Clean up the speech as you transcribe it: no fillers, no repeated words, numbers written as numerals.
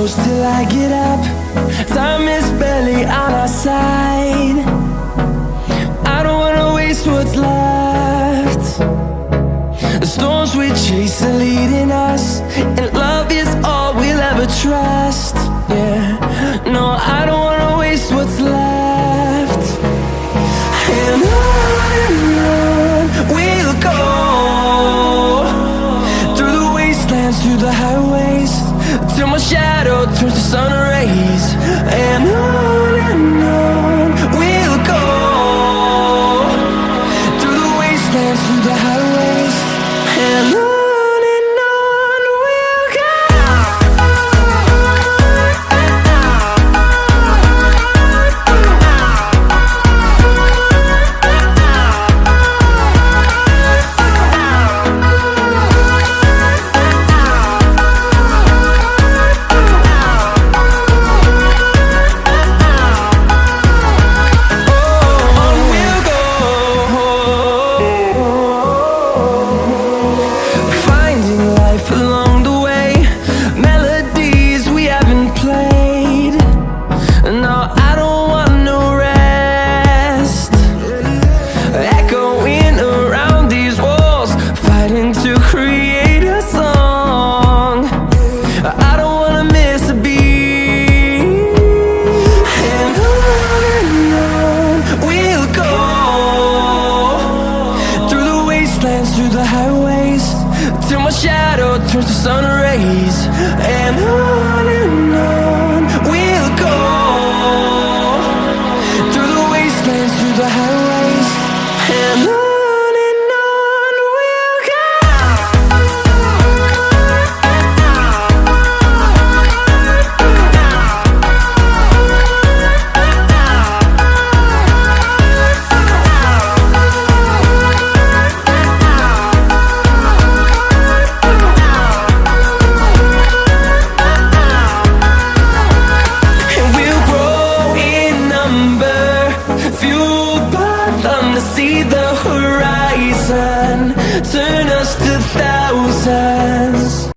close till I get up. Time is barely on our side. I don't wanna waste what's left. The storms we chase are leading us, and love is all we'll ever trust. Yeah, no, I don't wanna waste what's left. And on we'll go, through the wastelands, through the highways, till my shadow turns to sun